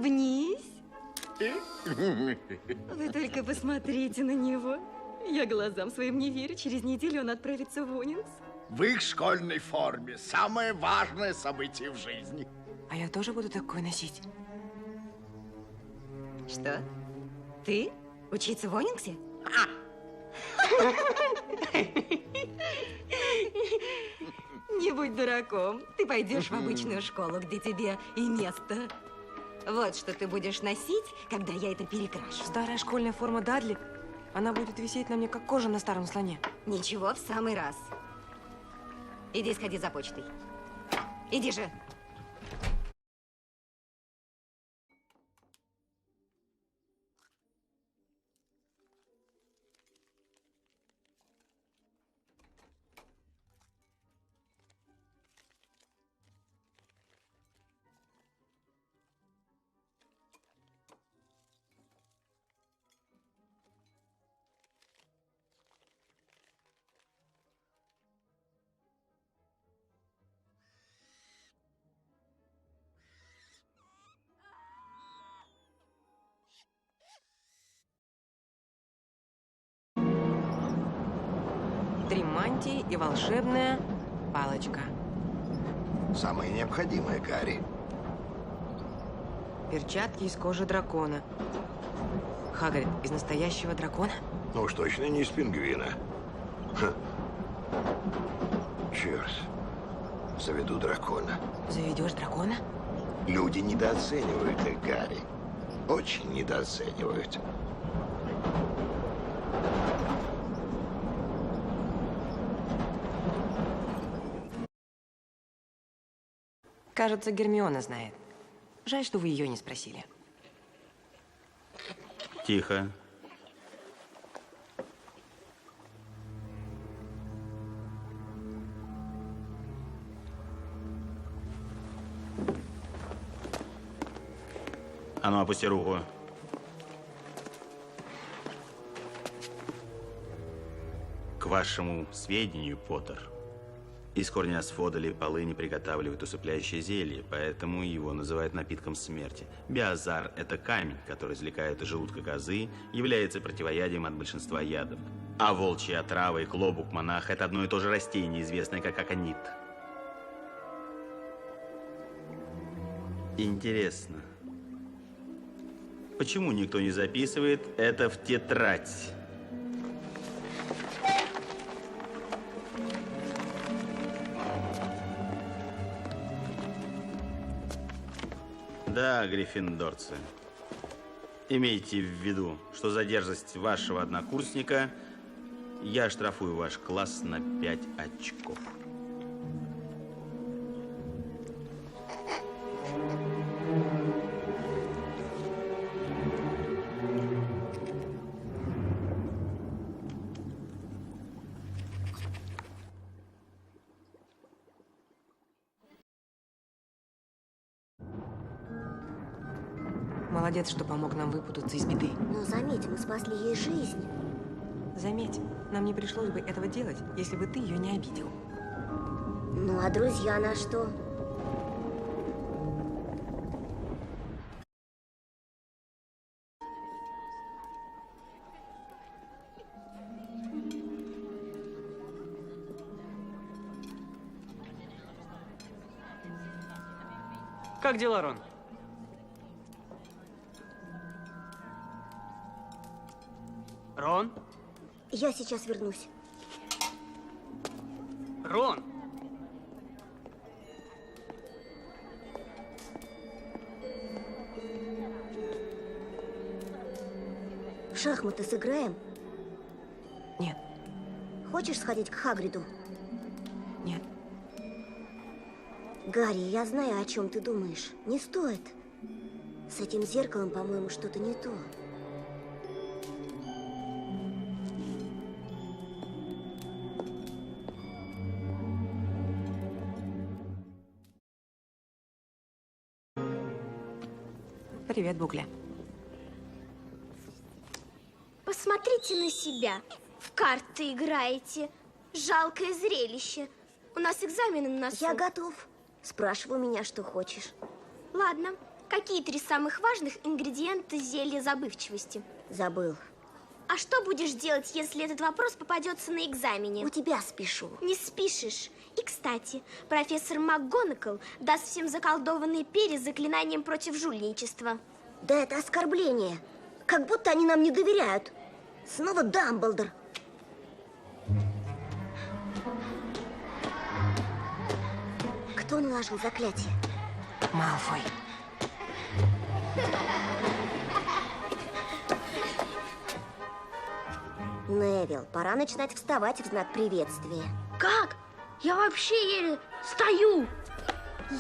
улыбнись. Вы только посмотрите на него. Я глазам своим не верю. Через неделю он отправится в Унингс. В их школьной форме. Самое важное событие в жизни. А я тоже буду такой носить. Что? Ты? Учиться в Унингсе? Не будь дураком. Ты пойдешь в обычную школу, где тебе и место. Вот что ты будешь носить, когда я это перекрашу. Старая школьная форма Дадли, она будет висеть на мне, как кожа на старом слоне. Ничего, в самый раз. Иди сходи за почтой. Иди же. Три мантии и волшебная палочка. Самое необходимое, Гарри. Перчатки из кожи дракона. Хагрид из настоящего дракона? Ну уж точно не из пингвина. Ха. Черт. Заведу дракона. Заведешь дракона? Люди недооценивают их, Гарри. Очень недооценивают. Кажется, Гермиона знает. Жаль, что вы ее не спросили. Тихо. А ну, опусти руку. К вашему сведению, Поттер, из корня асфодоли полыни приготавливают усыпляющее зелье, поэтому его называют напитком смерти. Биозар – это камень, который извлекают из желудка козы, является противоядием от большинства ядов. А волчья отрава и клобук монаха – это одно и то же растение, известное как аконит. Интересно, почему никто не записывает это в тетрадь? Да, гриффиндорцы, имейте в виду, что за дерзость вашего однокурсника я штрафую ваш класс на 5 очков. Молодец, что помог нам выпутаться из беды. Но заметь, мы спасли ей жизнь. Заметь, нам не пришлось бы этого делать, если бы ты ее не обидел. Ну а друзья на что? Как дела, Рон? Рон? Я сейчас вернусь. Рон! В шахматы сыграем? Нет. Хочешь сходить к Хагриду? Нет. Гарри, я знаю, о чем ты думаешь. Не стоит. С этим зеркалом, по-моему, что-то не то. Привет, Букля. Посмотрите на себя. В карты играете. Жалкое зрелище. У нас экзамены на носу. Я готов. Спрашивай меня, что хочешь. Ладно. Какие 3 самых важных ингредиента зелья забывчивости? Забыл. А что будешь делать, если этот вопрос попадется на экзамене? У тебя спешу. Не спишешь. И, кстати, профессор МакГонагал даст всем заколдованные перья с заклинанием против жульничества. Да это оскорбление. Как будто они нам не доверяют. Снова Дамблдор. Кто наложил заклятие? Малфой. Невилл, пора начинать вставать в знак приветствия. Как? Я вообще еле стою.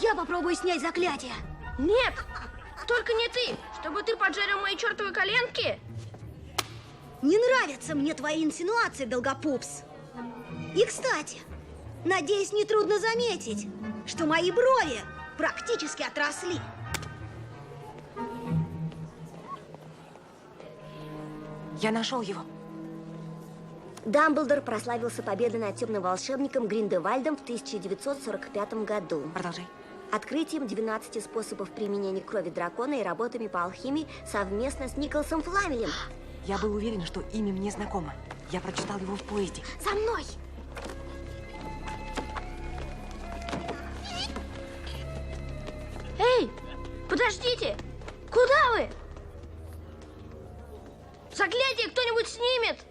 Я попробую снять заклятие. Нет, только не ты. Чтобы ты поджарил мои чертовы коленки? Не нравятся мне твои инсинуации, Долгопупс. И, кстати, надеюсь, нетрудно заметить, что мои брови практически отросли. Я нашел его. Дамблдор прославился победой над темным волшебником Гриндевальдом в 1945 году. Продолжай. Открытием 12 способов применения крови дракона и работами по алхимии совместно с Николасом Фламелем. Я был уверен, что имя мне знакомо. Я прочитал его в поезде. За мной! Эй, подождите! Куда вы? Заклятие кто-нибудь снимет!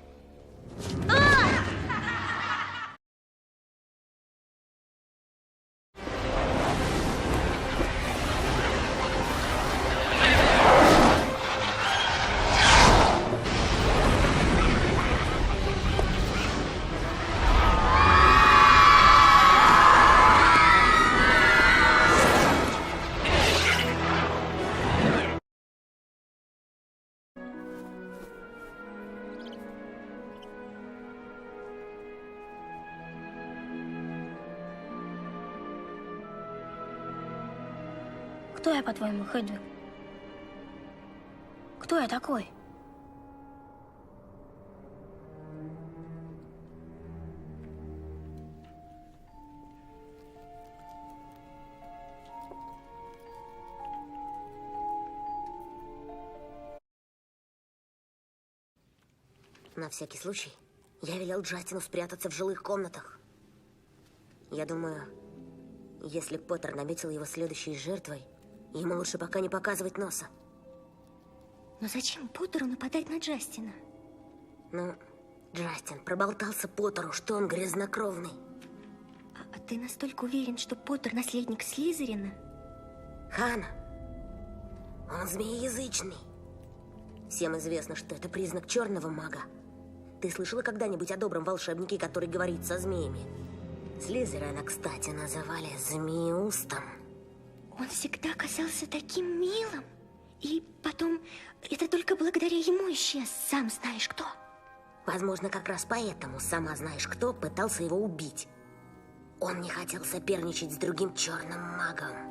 Кто я, по-твоему, Хедвиг? Кто я такой? На всякий случай, я велел Джастину спрятаться в жилых комнатах. Я думаю, если Поттер наметил его следующей жертвой, ему лучше пока не показывать носа. Но зачем Поттеру нападать на Джастина? Ну, Джастин проболтался Поттеру, что он грязнокровный. А ты настолько уверен, что Поттер наследник Слизерина? Хана, он змееязычный. Всем известно, что это признак черного мага. Ты слышала когда-нибудь о добром волшебнике, который говорит со змеями? Слизерина, кстати, называли Змееустом. Он всегда казался таким милым. И потом, это только благодаря ему исчез, сам знаешь кто. Возможно, как раз поэтому, сама знаешь кто, пытался его убить. Он не хотел соперничать с другим черным магом.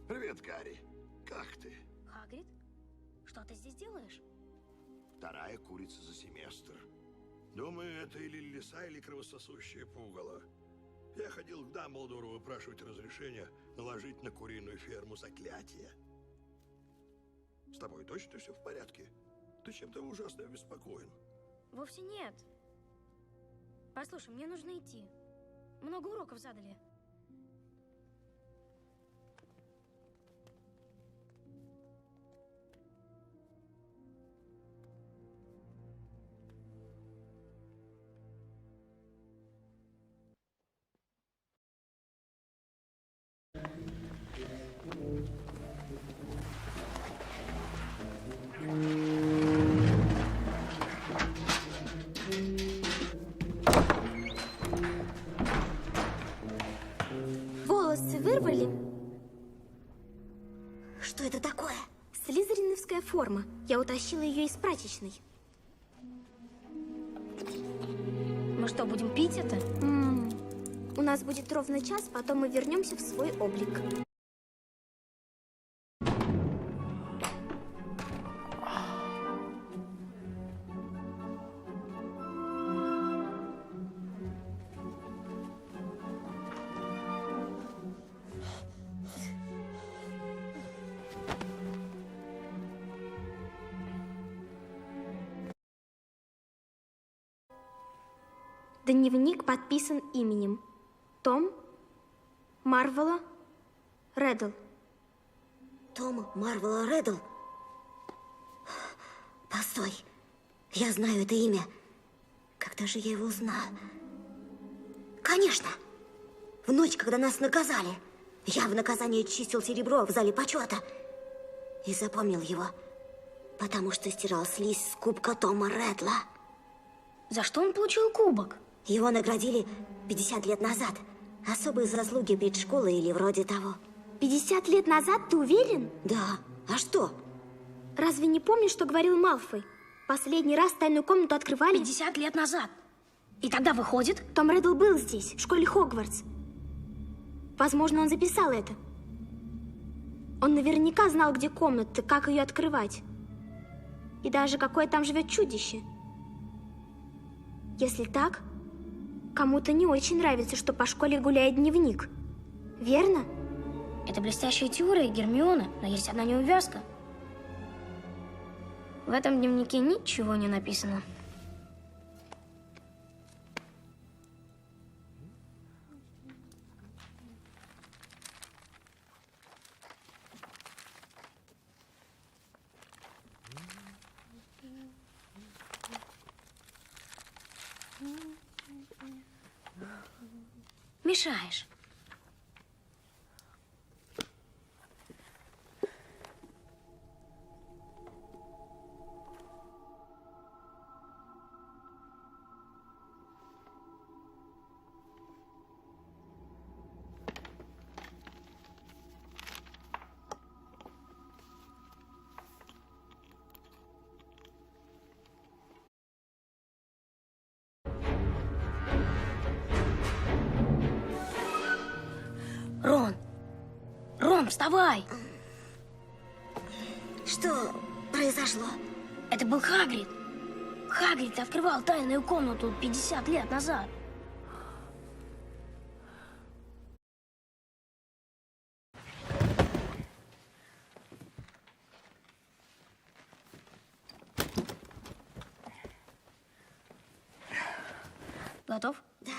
Привет, Гарри. Как ты? Хагрид, что ты здесь делаешь? Вторая курица за семестр. Думаю, это или лиса, или кровососущее пугало. Я ходил к Дамблдору выпрашивать разрешение наложить на куриную ферму заклятие. С тобой точно все в порядке? Ты чем-то ужасно обеспокоен. Вовсе нет. Послушай, мне нужно идти. Много уроков задали. Волосы вырвали? Что это такое? Слизериновская форма. Я утащила ее из прачечной. Мы что, будем пить это? У нас будет ровно час, потом мы вернемся в свой облик. Дневник подписан именем Том Марвела Реддл. Том Марвела Реддл? Постой, я знаю это имя. Когда же я его узнал? Конечно! В ночь, когда нас наказали. Я в наказание чистил серебро в зале почета. И запомнил его, потому что стирал слизь с кубка Тома Реддла. За что он получил кубок? Его наградили 50 лет назад. Особые заслуги перед школой или вроде того. 50 лет назад, ты уверен? Да. А что? Разве не помнишь, что говорил Малфой? Последний раз тайную комнату открывали 50 лет назад. И тогда выходит... Том Реддл был здесь, в школе Хогвартс. Возможно, он записал это. Он наверняка знал, где комната, как ее открывать. И даже какое там живет чудище. Если так, кому-то не очень нравится, что по школе гуляет дневник. Верно? Это блестящая теория Гермионы, но есть одна неувязка. В этом дневнике ничего не написано. Мешаешь. Рон! Рон, вставай! Что произошло? Это был Хагрид. Хагрид открывал тайную комнату 50 лет назад. Готов? Да.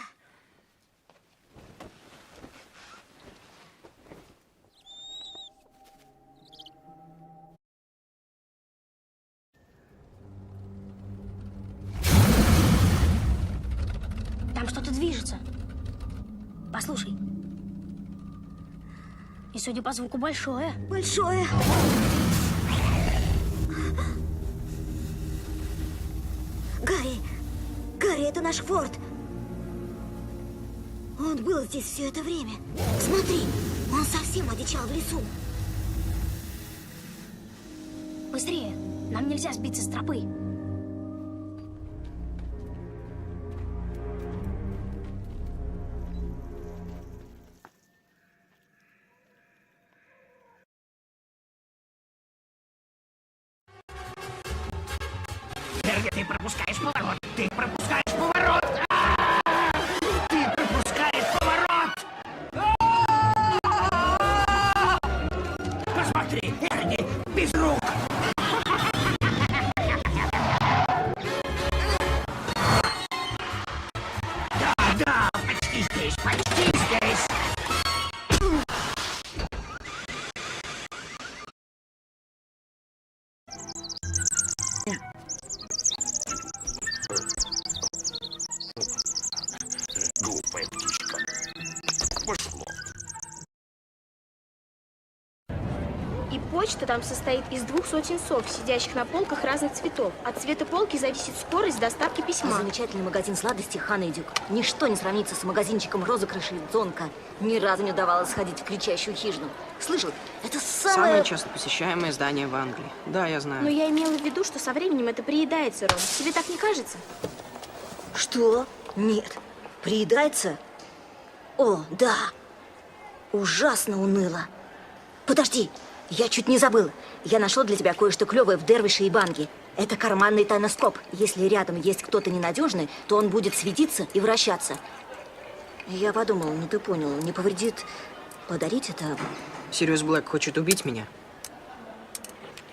Там что-то движется. Послушай. И, судя по звуку, большое. Большое. Гарри! Гарри, это наш форт. Он был здесь все это время. Смотри, он совсем одичал в лесу. Быстрее! Нам нельзя сбиться с тропы. Ты пропускаешь поворот! Ты пропускаешь поворот! Ты пропускаешь поворот! Посмотри, Эрни, без рук! Да, почти здесь, почти здесь! Глупая птичка. Пошло. И почта там состоит из 200 сов, сидящих на полках разных цветов. От цвета полки зависит скорость доставки письма. Замечательный магазин сладостей Ханна и Дюк. Ничто не сравнится с магазинчиком розыгрышей Дзонка. Ни разу не удавалось сходить в кричащую хижину. Слышал, это Самое часто посещаемое здание в Англии. Да, я знаю. Но я имела в виду, что со временем это приедается, Рон. Тебе так не кажется? Что? Нет. Приедается? О, да. Ужасно уныло. Подожди, я чуть не забыл. Я нашел для тебя кое-что клевое в Дервише и Банге. Это карманный тайноскоп. Если рядом есть кто-то ненадежный, то он будет светиться и вращаться. Я подумал, ну ты понял, не повредит подарить это. Сириус Блэк хочет убить меня.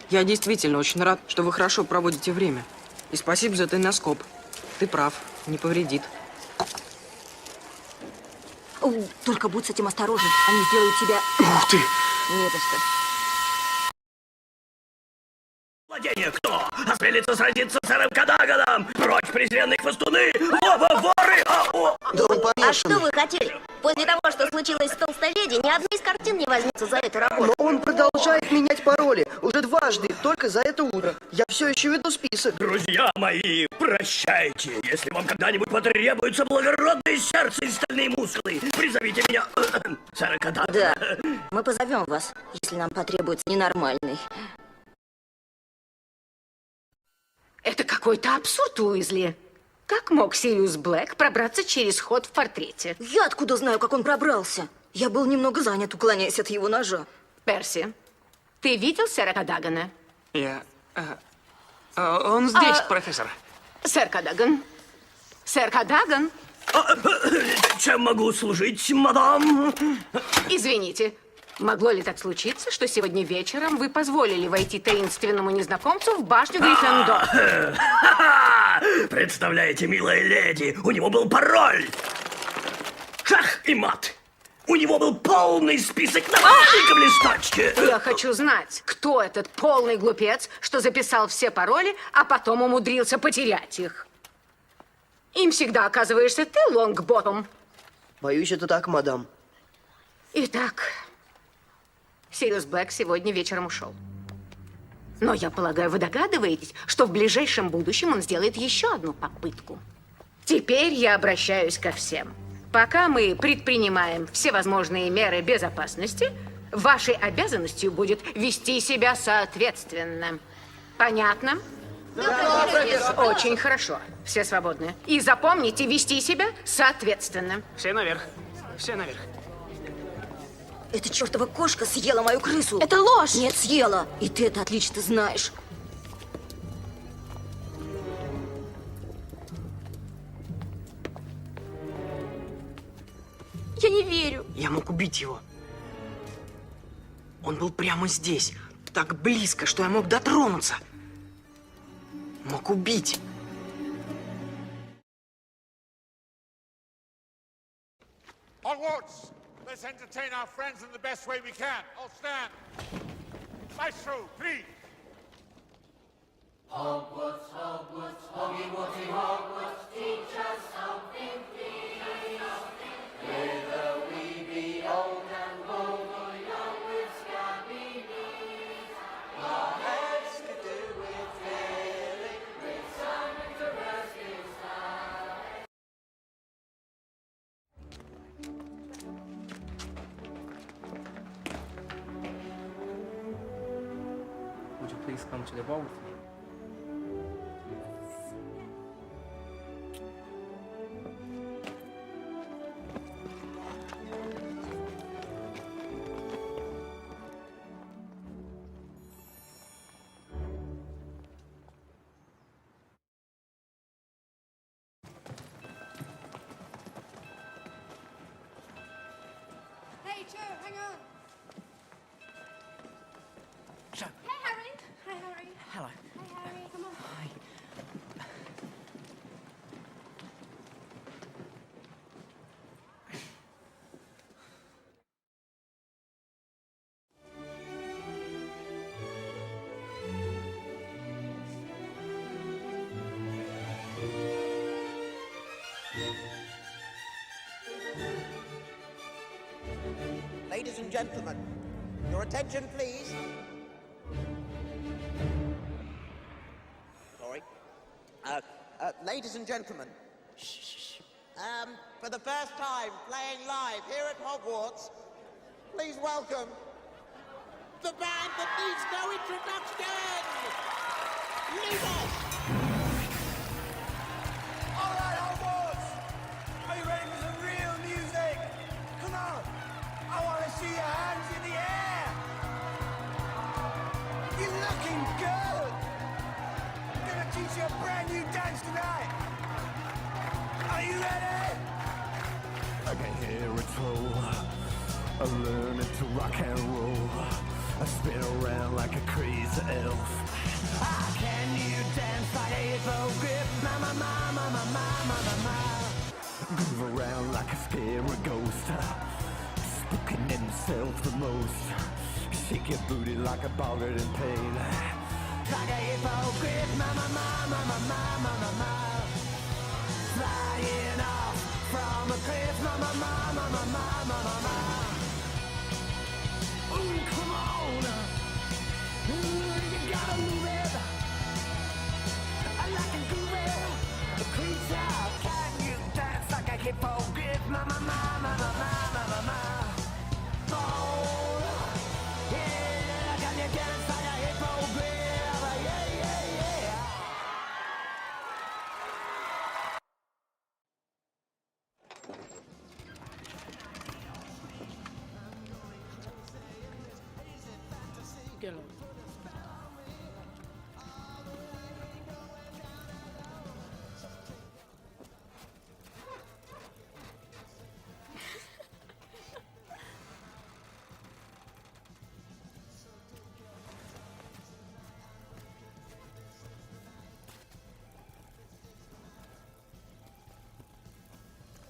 Я действительно очень рад, что вы хорошо проводите время. И спасибо за тайноскоп. Ты прав, не повредит. Только будь с этим осторожен, они сделают тебя... Ух ты! Не за что. Владение кто? Осмелится сразиться с сэром Кадаганом! Прочь, презренные хвостуны! Оба воры! Да он помешан. А что вы хотели? После того, что случилось с толстоледи, ни одной из картин не возьмется за эту работу. Но он продолжает менять пароли. Уже дважды, только за это утро. Я все еще веду список. Друзья мои, прощайте. Если вам когда-нибудь потребуется благородное сердце и стальные мускулы, призовите меня, сэра Кадагана. Да, мы позовем вас, если нам потребуется ненормальный. Это какой-то абсурд, Уизли. Как мог Сириус Блэк пробраться через ход в портрете? Я откуда знаю, как он пробрался? Я был немного занят, уклоняясь от его ножа. Перси, ты видел сэра Кадагана? Он здесь, профессор. Сэр Кадаган. Сэр Кадаган. Чем могу служить, мадам? Извините, могло ли так случиться, что сегодня вечером вы позволили войти таинственному незнакомцу в башню Гриффиндора? Представляете, милая леди, у него был пароль. Шах и мат. У него был полный список на маленьком листочке. Я хочу знать, кто этот полный глупец, что записал все пароли, а потом умудрился потерять их. Им всегда оказываешься ты, Лонгботтом. Боюсь, это так, мадам. Итак, Сириус Блэк сегодня вечером ушел. Но я полагаю, вы догадываетесь, что в ближайшем будущем он сделает еще одну попытку. Теперь я обращаюсь ко всем. Пока мы предпринимаем всевозможные меры безопасности, вашей обязанностью будет вести себя соответственно. Понятно? Да, профессор. Очень хорошо. Все свободны. И запомните, вести себя соответственно. Все наверх. Все наверх. Эта чертова кошка съела мою крысу. Это ложь. Нет, съела. И ты это отлично знаешь. Я не верю. Я мог убить его. Он был прямо здесь, так близко, что я мог дотронуться. Мог убить. Onwards! Let's entertain our friends in the best way we can. All stand. Maestro, please. Hogwarts, Hogwarts, Hoggy Woggy Hogwarts, teach us something, please. Whether we be old and bold or young with scabby knees, our heads to do with fairy, with some interesting stuff. Would you please come to the ball with me? Hey, Joe, hang on. Joe. Hey, Harry. Hi, Harry. Hello. Hi, Harry. Come on. Hi. Ladies and gentlemen, your attention, please. Sorry. Ladies and gentlemen, for the first time playing live here at Hogwarts, please welcome the band that needs no introduction! Lumos! All right, Hogwarts! Are you ready for some real music? Come on! I want to see your hands in the air! You're looking good! I'm gonna teach you a brand new dance tonight! Are you ready? I can hear it roll. I learn it to rock and roll. I spin around like a crazy elf. Can you dance like a hippogriff? Ma ma ma ma ma ma ma ma ma. Move around like a scary ghost, spooking themselves the most. Shake your booty like a boggart in pain. Like a hypocrite, mama, mama, mama, mama, mama. Flying off from a cliff, mama, mama, mama, mama, mama. Ooh, come on. Ooh, you gotta move it. I like a groovy creature. Can you dance like a hypocrite, mama, mama, mama, mama, mama? Oh, yeah, can you dance like a hypocrite? Yeah, yeah, yeah. Get on.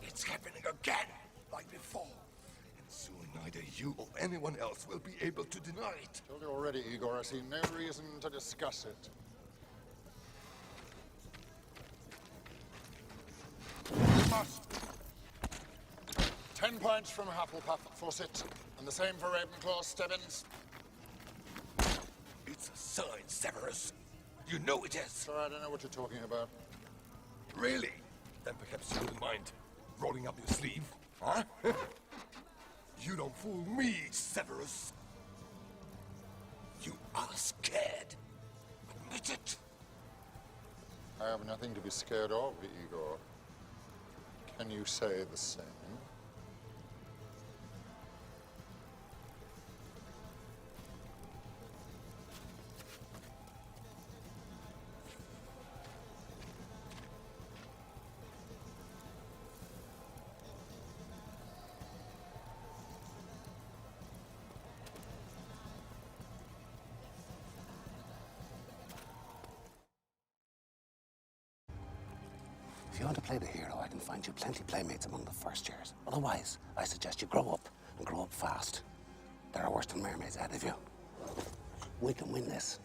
It's happening again, like before. And soon neither you or anyone else will be able to deny it. Told you already, Igor. I see no reason to discuss it. You must. 10 points from Hufflepuff for Sit, and the same for Ravenclaw, Stebbins. It's a sign, Severus. You know it is. Sorry, I don't know what you're talking about. Really? Then perhaps you wouldn't mind rolling up your sleeve, huh? You don't fool me, Severus. You are scared. Admit it. I have nothing to be scared of, Igor. Can you say the same? If you want to play the hero, I can find you plenty playmates among the first years. Otherwise, I suggest you grow up, and grow up fast. There are worse than mermaids ahead of you. We can win this.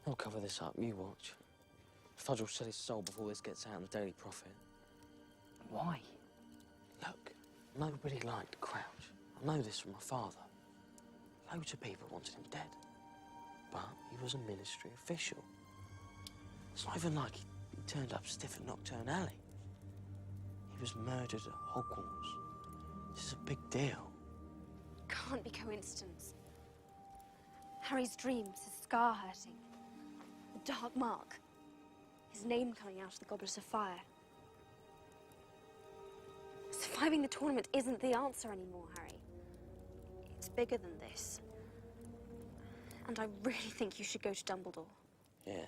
I'll cover this up, you watch. Fudge will sell his soul before this gets out in the Daily Prophet. Why? Look, nobody liked Crouch. I know this from my father. Loads of people wanted him dead. But he was a ministry official. It's not even like he turned up stiff at Nocturne Alley. He was murdered at Hogwarts. This is a big deal. Can't be coincidence. Harry's dreams, his scar hurting. The dark mark. His name coming out of the Goblet of Fire. Surviving the tournament isn't the answer anymore, Harry. It's bigger than this. And I really think you should go to Dumbledore. Yeah.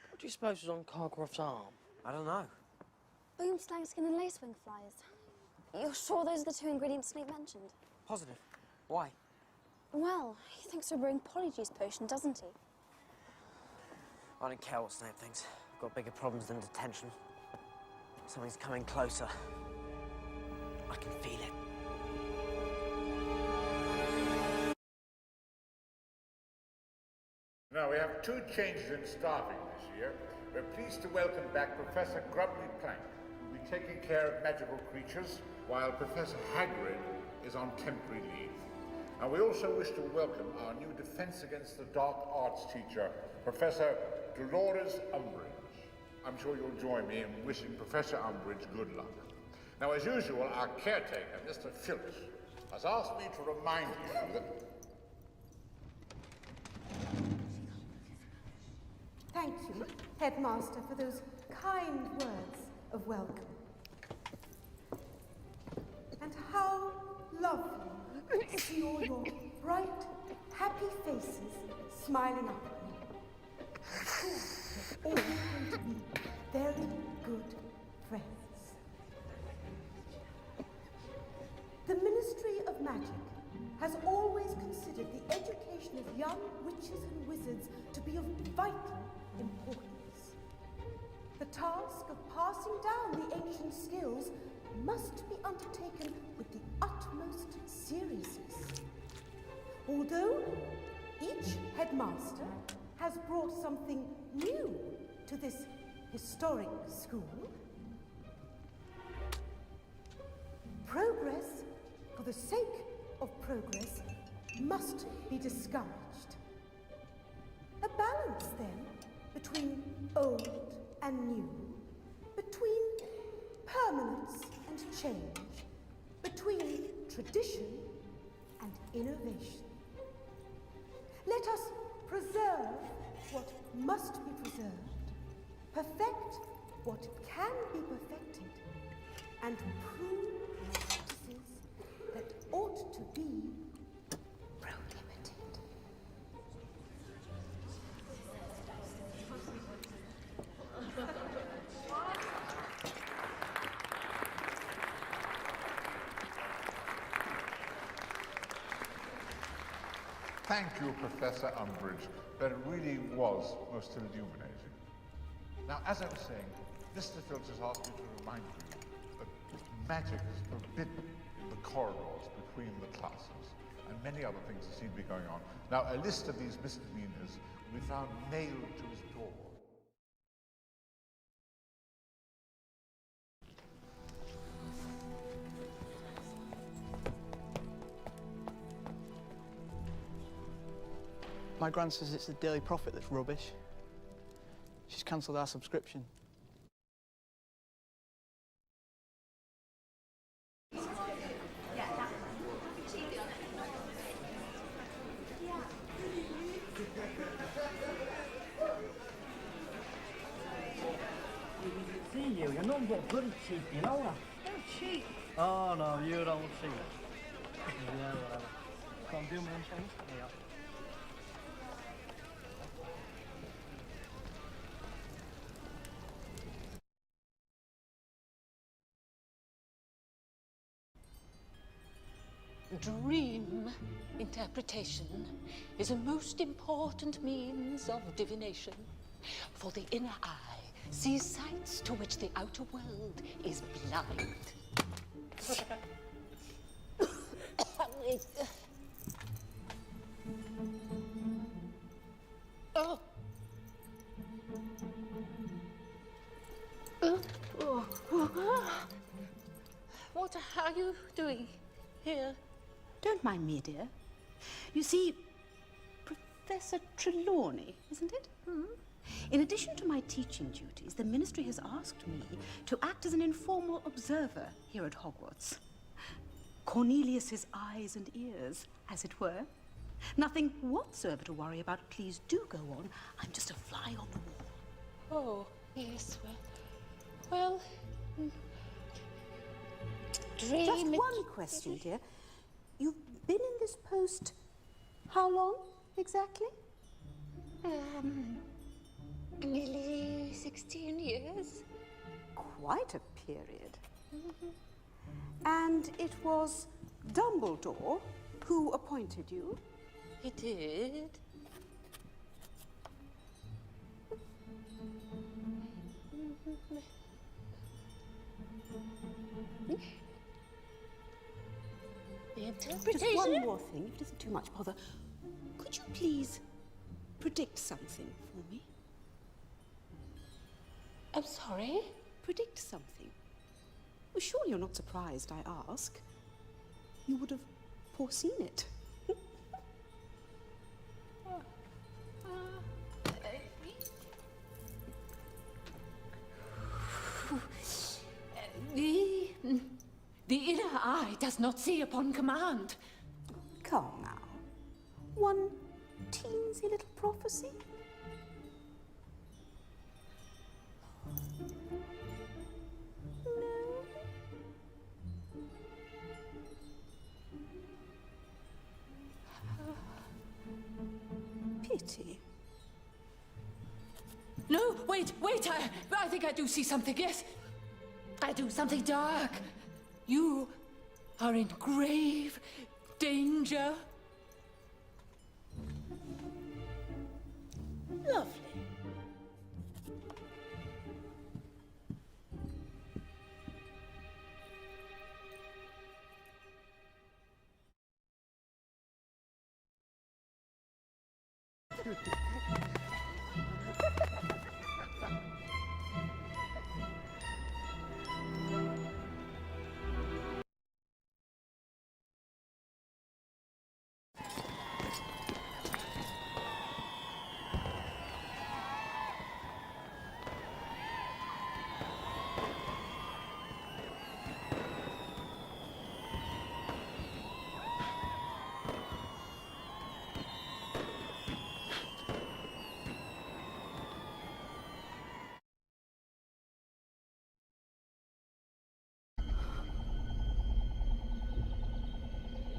What do you suppose was on Cargrove's arm? I don't know. Boom, slang, skin, and lacewing flies. You're sure those are the two ingredients Snape mentioned? Positive. Why? Well, he thinks we're brewing Polyjuice potion, doesn't he? I don't care what Snape thinks. I've got bigger problems than detention. Something's coming closer. I can feel it. Now, we have two changes in staffing this year. We're pleased to welcome back Professor Grubbly Plank, who will be taking care of magical creatures, while Professor Hagrid is on temporary leave. And we also wish to welcome our new Defense Against the Dark Arts teacher, Professor Dolores Umbridge. I'm sure you'll join me in wishing Professor Umbridge good luck. Now, as usual, our caretaker, Mr. Phillips, has asked me to remind you that... Thank you, Headmaster, for those kind words of welcome. lovely to see all your bright, happy faces smiling up at me. I'm sure we're all going to be very good friends. The Ministry of Magic has always considered the education of young witches and wizards to be of vital importance. The task of passing down the ancient skills must be undertaken with the utmost seriousness. Although each headmaster has brought something new to this historic school, progress for the sake of progress must be discouraged. A balance, then, between old and new, between permanence and change, between tradition and innovation. Let us preserve what must be preserved, perfect what can be perfected, and prove practices that ought to be prohibited. Thank you, Professor Umbridge. That really was most illuminating. Now, as I was saying, Mr. Filch has asked me to remind you that magic is forbidden in the corridors between the classes, and many other things that seem to be going on. Now, a list of these misdemeanors will be found nailed to his door. My gran says it's the Daily Prophet that's rubbish. She's cancelled our subscription. See you, you're not got bloody cheap, you know that? No cheap. Oh no, you don't see it. Yeah, whatever. Can't do me in Chinese. Yeah. Dream interpretation is a most important means of divination, for the inner eye sees sights to which the outer world is blind. Oh. What are you doing here? Don't mind me, dear. You see, Professor Trelawney, isn't it? In addition to my teaching duties, the Ministry has asked me to act as an informal observer here at Hogwarts. Cornelius's eyes and ears, as it were. Nothing whatsoever to worry about. Please do go on. I'm just a fly on the wall. Oh, yes, well, dream... Just one question, dear. You've been in this post how long, exactly? Nearly 16 years. Quite a period. And it was Dumbledore who appointed you? He did. The interpretation? Just one more thing, if it isn't too much bother. Could you please predict something for me? I'm sorry? Predict something. Well, surely you're not surprised I ask. You would have foreseen it. The inner eye does not see upon command. Come now. One teensy little prophecy? No? Oh, wait. I think I do see something, yes. I do, something dark. You are in grave danger. Lovely.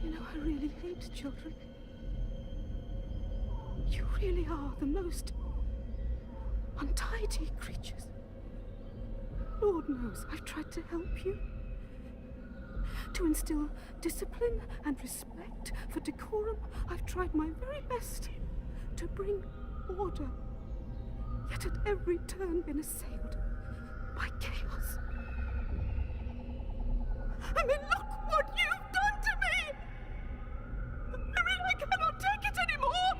I really hate children. You really are the most untidy creatures. Lord knows I've tried to help you. To instill discipline and respect for decorum, I've tried my very best to bring order. Yet at every turn been assailed by chaos. I mean, look what you've done to me! I cannot take it anymore!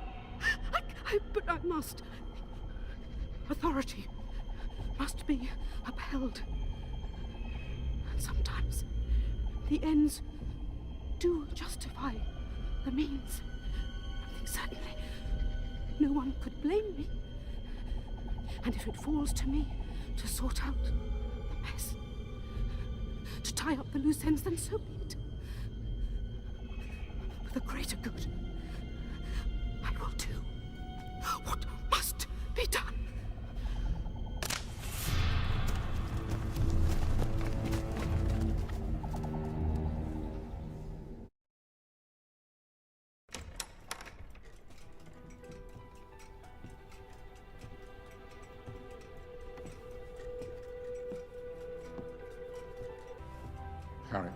But I must. Authority must be upheld. And sometimes the ends do justify the means. I think certainly no one could blame me. And if it falls to me to sort out the mess, to tie up the loose ends, then so be it. For the greater good, I will do what must be done. Harry.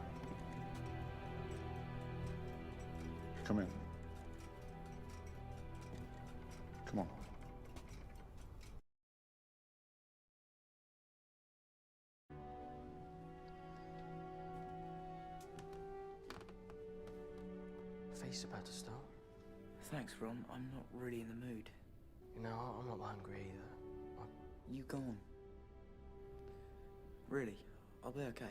Come in. Come on. Feast's about to start. Thanks, Ron. I'm not really in the mood. You know, I'm not hungry either. You go on. Really, I'll be okay.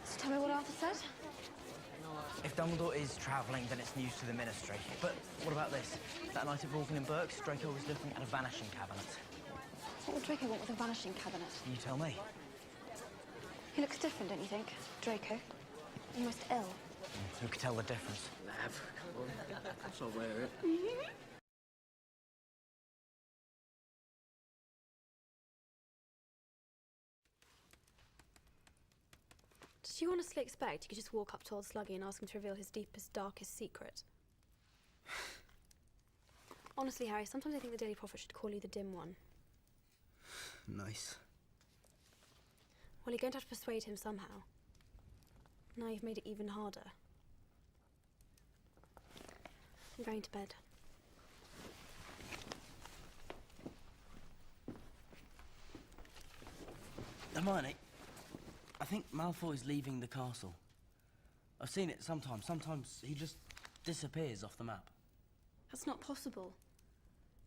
So tell me what Arthur said. If Dumbledore is travelling, then it's news to the Ministry. But what about this? That night at Borgin and Burke's, Draco was looking at a vanishing cabinet. What would Draco want with a vanishing cabinet? You tell me. He looks different, don't you think? Draco. Almost ill. Who could tell the difference? Nav, come on. I'll wear it. Did you honestly expect you could just walk up to old Sluggy and ask him to reveal his deepest, darkest secret? Honestly, Harry, sometimes I think the Daily Prophet should call you the Dim One. Nice. Well, you're going to have to persuade him somehow. Now you've made it even harder. I'm going to bed. Hermione, I think Malfoy's leaving the castle. I've seen it sometimes. Sometimes he just disappears off the map. That's not possible.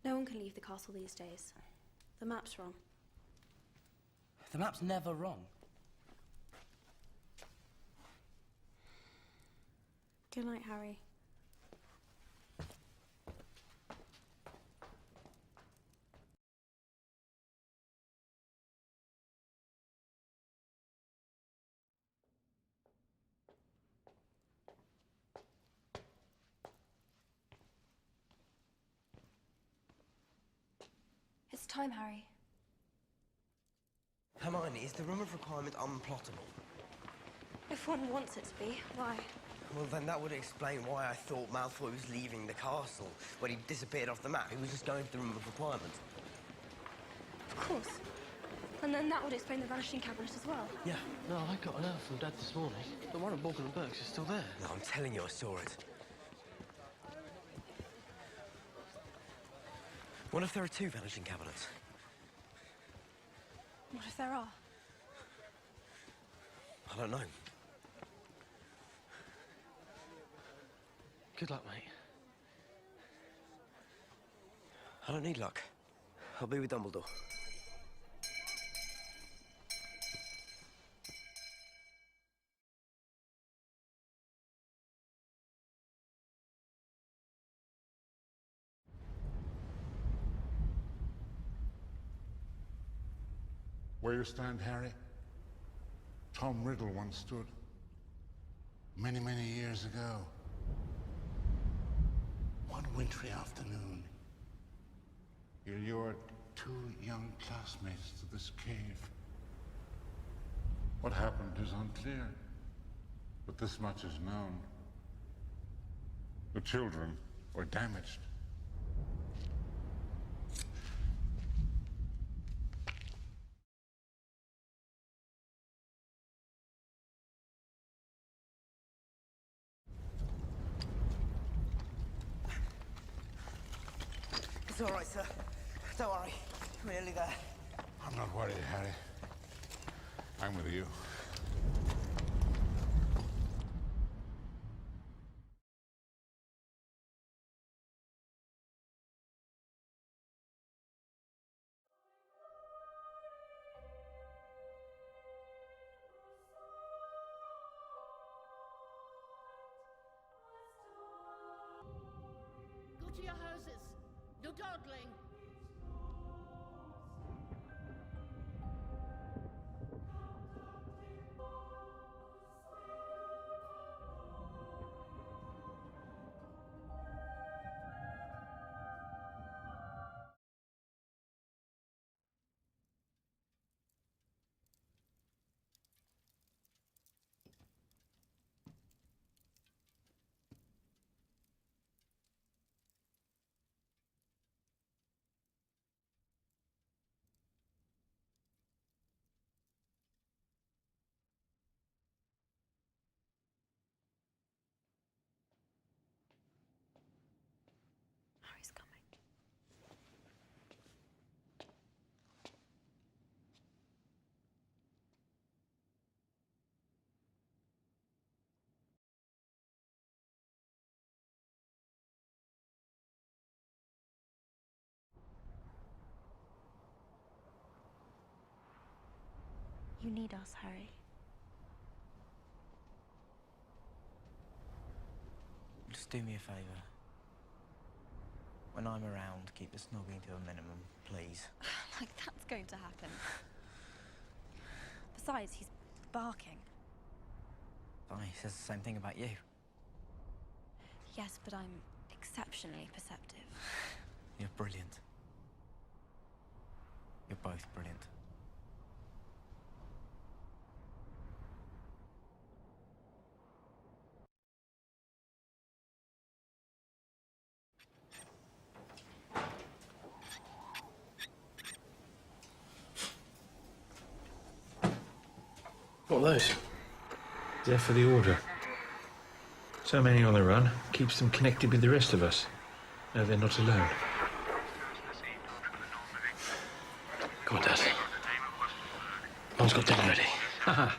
No one can leave the castle these days. The map's wrong. The map's never wrong. Good night, Harry. It's time, Harry. Hermione, is the room of requirement unplottable? If one wants it to be, why? Well, then that would explain why I thought Malfoy was leaving the castle when he disappeared off the map. He was just going to the room of requirement. Of course. And then that would explain the vanishing cabinet as well. Yeah. No, I got an alert from Dad this morning. The one at Borgin and Burke's is still there. No, I'm telling you, I saw it. What if there are two vanishing cabinets? What if there are? I don't know. Good luck, mate. I don't need luck. I'll be with Dumbledore. Where you stand, Harry, Tom Riddle once stood. Many, many years ago. One wintry afternoon, you lured two young classmates to this cave. What happened is unclear, but this much is known. The children were damaged. It's all right, sir. Don't worry. We're nearly there. I'm not worried, Harry. I'm with you. Go to your houses. No dawdling. Harry's coming. You need us, Harry. Just do me a favour. When I'm around, keep the snogging to a minimum, please. Like that's going to happen. Besides, he's barking. He says the same thing about you. Yes, but I'm exceptionally perceptive. You're brilliant. You're both brilliant. What are those? They're for the Order. So many on the run keeps them connected with the rest of us. No, they're not alone. Come on, Dad. Mom's got dinner ready. Haha.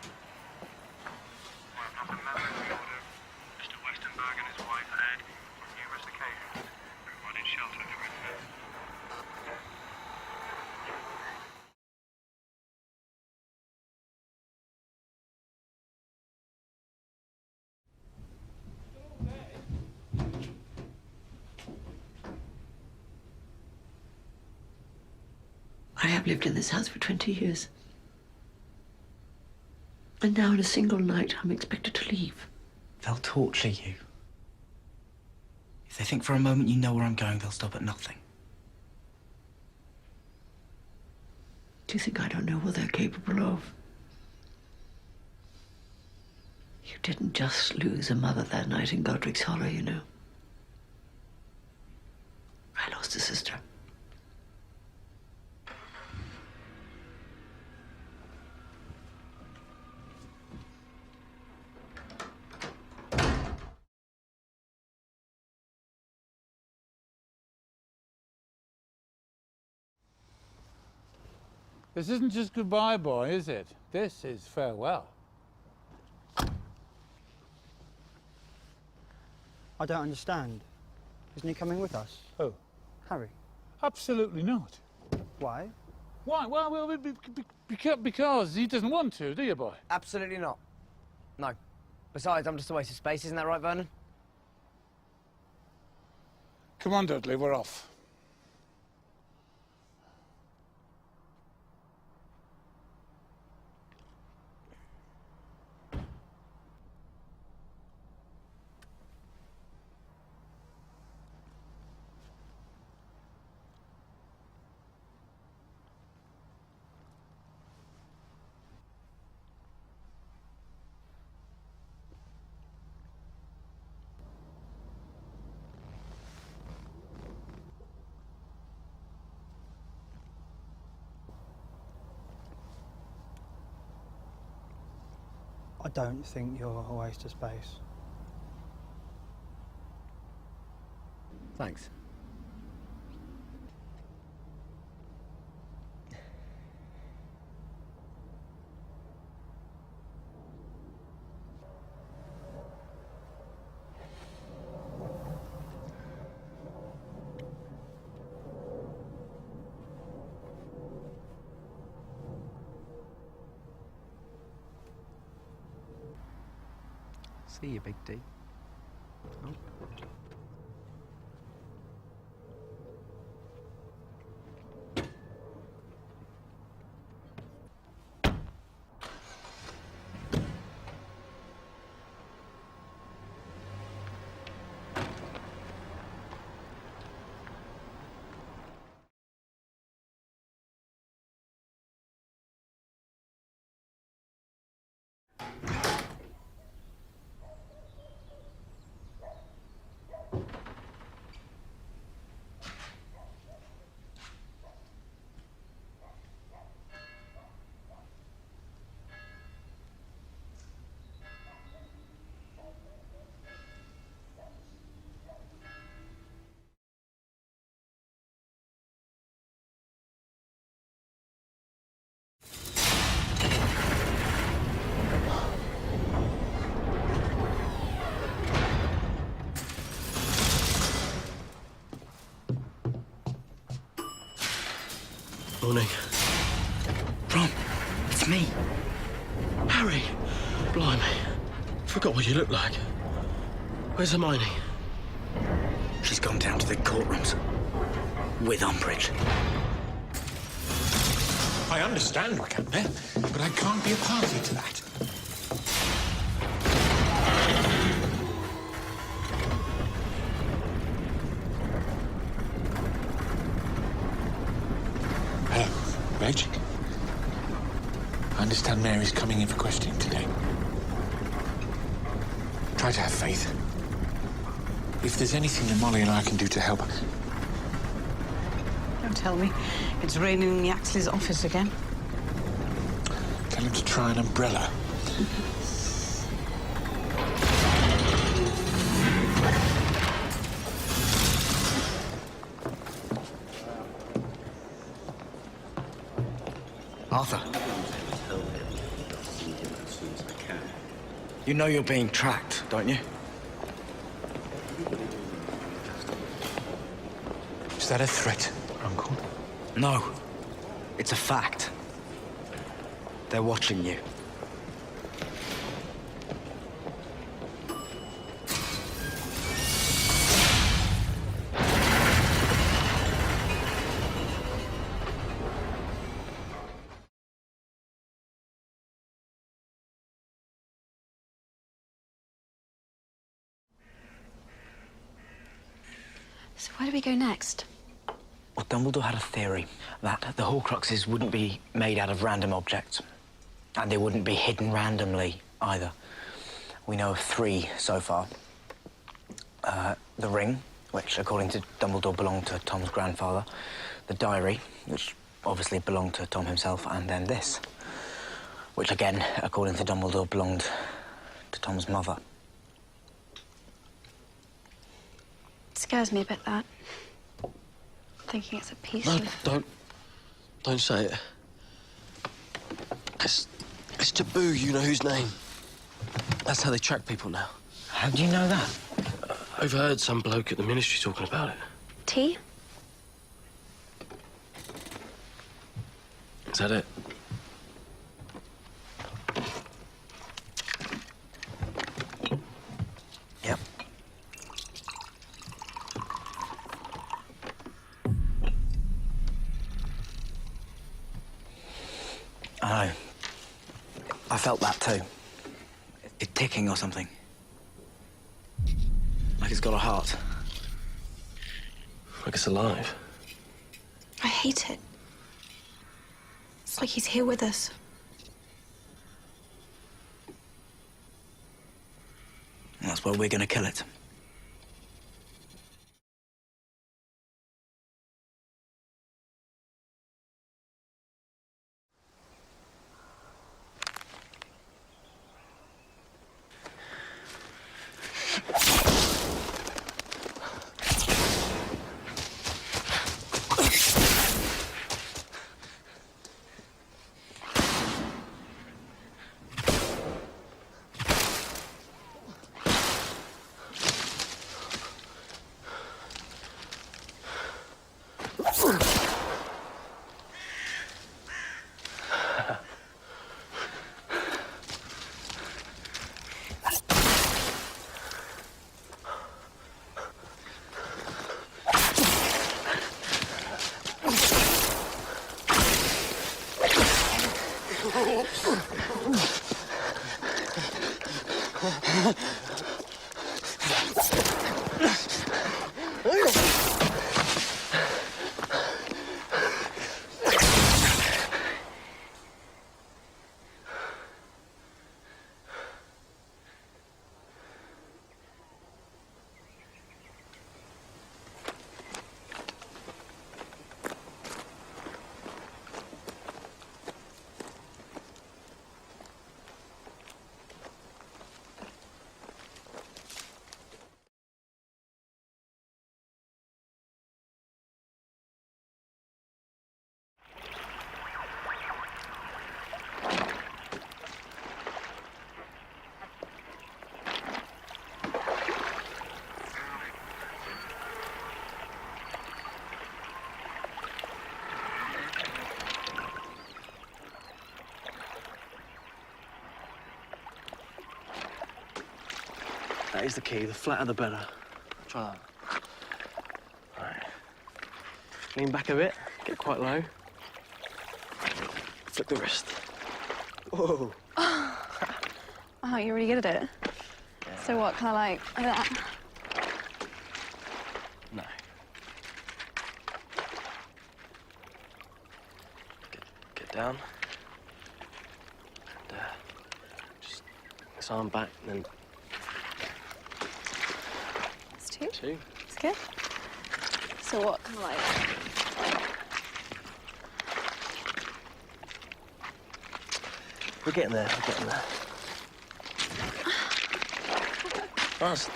I have lived in this house for 20 years. And now in a single night, I'm expected to leave. They'll torture you. If they think for a moment you know where I'm going, they'll stop at nothing. Do you think I don't know what they're capable of? You didn't just lose a mother that night in Godric's Hollow, you know. I lost a sister. This isn't just goodbye, boy, is it? This is farewell. I don't understand. Isn't he coming with us? Who? Harry. Absolutely not. Why? Why? Well, because he doesn't want to, do you, boy? Absolutely not. No. Besides, I'm just a waste of space, isn't that right, Vernon? Come on, Dudley, we're off. I don't think you're a waste of space. Thanks. See you, Big D. Oh. Morning. Ron, it's me. Harry! Blimey. Forgot what you look like. Where's Hermione? She's gone down to the courtrooms. With Umbridge. I understand, Wakanda, but I can't be a party to that. Hello, Reg. I understand Mary's coming in for questioning today. Try to have faith. If there's anything that Molly and I can do to help... Don't tell me. It's raining in the Axley's office again. Tell him to try an umbrella. Arthur. You know you're being tracked, don't you? Is that a threat, Uncle? No. It's a fact. They're watching you. So where do we go next? Well, Dumbledore had a theory that the Horcruxes wouldn't be made out of random objects, and they wouldn't be hidden randomly either. We know of 3 so far. The ring, which, according to Dumbledore, belonged to Tom's grandfather. The diary, which obviously belonged to Tom himself. And then this, which, again, according to Dumbledore, belonged to Tom's mother. It scares me a bit, that. Thinking it's a piece of... Don't say it. It's taboo, you know whose name. That's how they track people now. How do you know that? Overheard some bloke at the ministry talking about it. Tea? Is that it? Yep. I know. I felt that too. It ticking or something. Like it's got a heart. Like it's alive. I hate it. It's like he's here with us. And that's why we're gonna kill it. That is the key. The flatter, the better. Try that. All right. Lean back a bit. Get quite low. Flick the wrist. Whoa. Oh, you're really good at it. Yeah. So what, can I like that? No. Get down. And, just this arm back and then... It's 2? 2. It's good. So what, kind of like... We're getting there, we're getting there. That's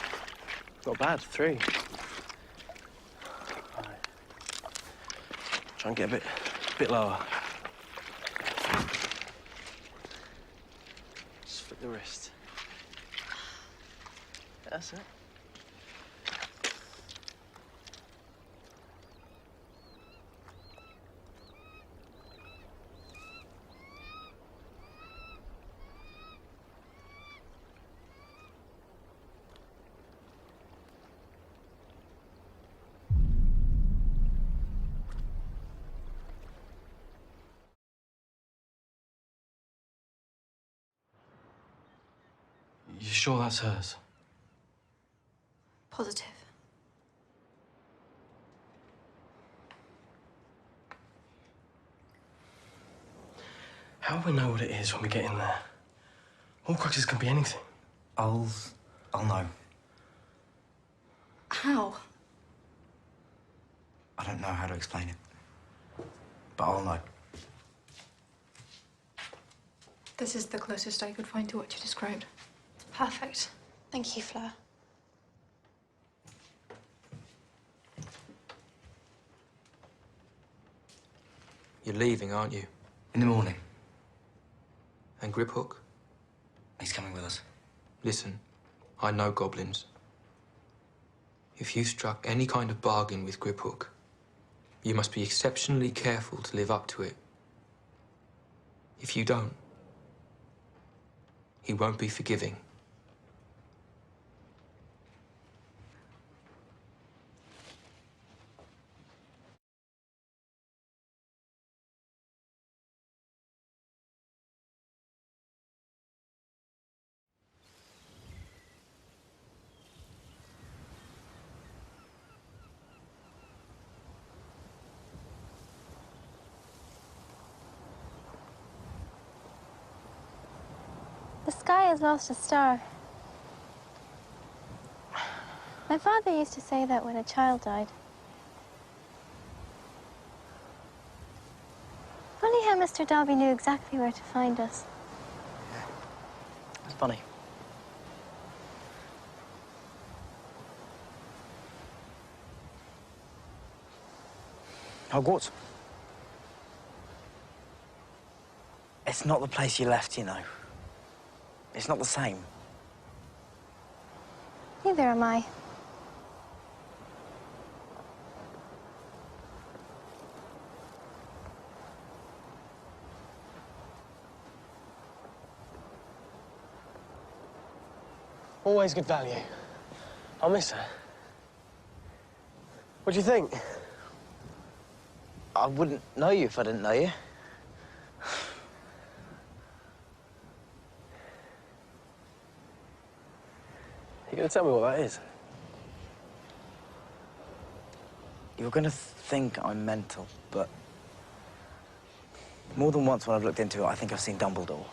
not bad, 3. All right. Try and get a bit lower. Just flick the wrist. That's it. You sure that's hers? Positive. How will we know what it is when we get in there? Horcruxes can be anything. I'll know. How? I don't know how to explain it, but I'll know. This is the closest I could find to what you described. It's perfect. Thank you, Fleur. You're leaving, aren't you? In the morning. And Griphook? He's coming with us. Listen, I know goblins. If you struck any kind of bargain with Griphook, you must be exceptionally careful to live up to it. If you don't, he won't be forgiving. The sky has lost a star. My father used to say that when a child died. Funny how Mr. Darby knew exactly where to find us. It's funny. Hogwarts? It's not the place you left, you know. It's not the same. Neither am I. Always good value. I'll miss her. What do you think? I wouldn't know you if I didn't know you. You gonna tell me what that is? You're gonna think I'm mental, but more than once when I've looked into it, I think I've seen Dumbledore.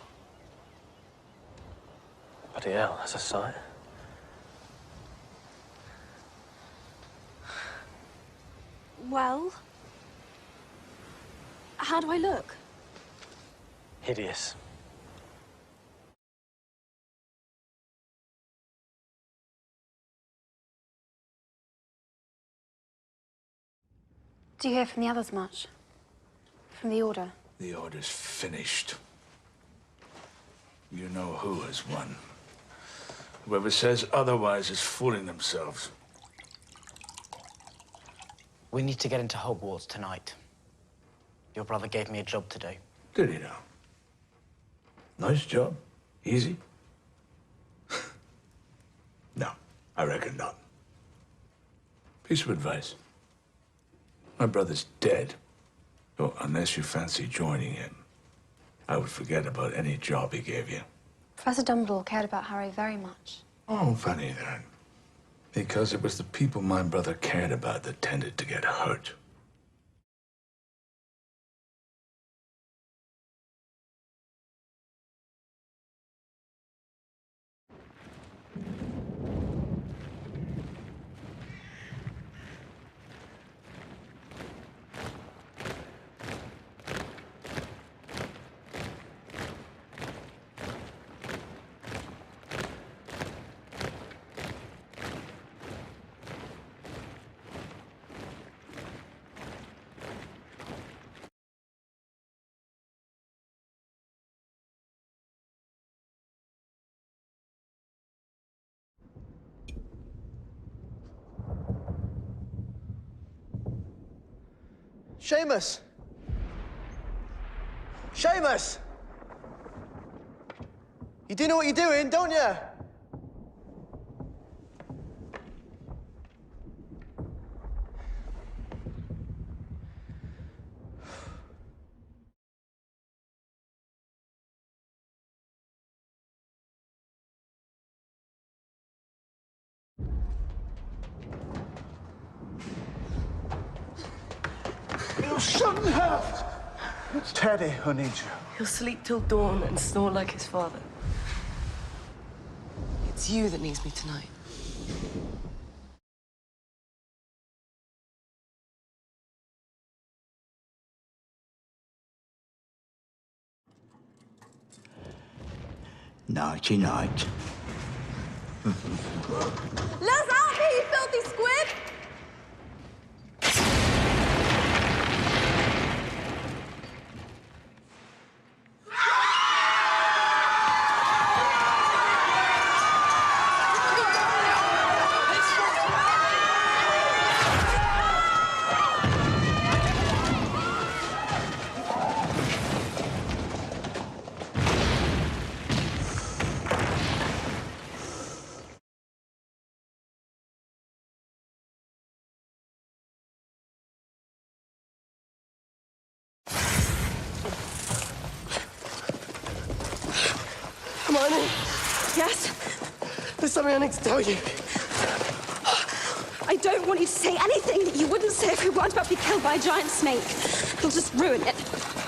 Bloody hell, that's a sight. Well, how do I look? Hideous. Do you hear from the others much? From the Order? The Order's finished. You know who has won. Whoever says otherwise is fooling themselves. We need to get into Hogwarts tonight. Your brother gave me a job to do. Did he now? Nice job. Easy? No, I reckon not. Piece of advice. My brother's dead. So unless you fancy joining him, I would forget about any job he gave you. Professor Dumbledore cared about Harry very much. Oh, funny then. Because it was the people my brother cared about that tended to get hurt. Seamus! Seamus! You do know what you're doing, don't you? You shouldn't have! It's Teddy who needs you. He'll sleep till dawn and snore like his father. It's you that needs me tonight. Nighty night. Let's out here, you filthy squid! Hermione, Yes? there's something I need to tell you. I don't want you to say anything that you wouldn't say if we weren't about to be killed by a giant snake. It'll just ruin it.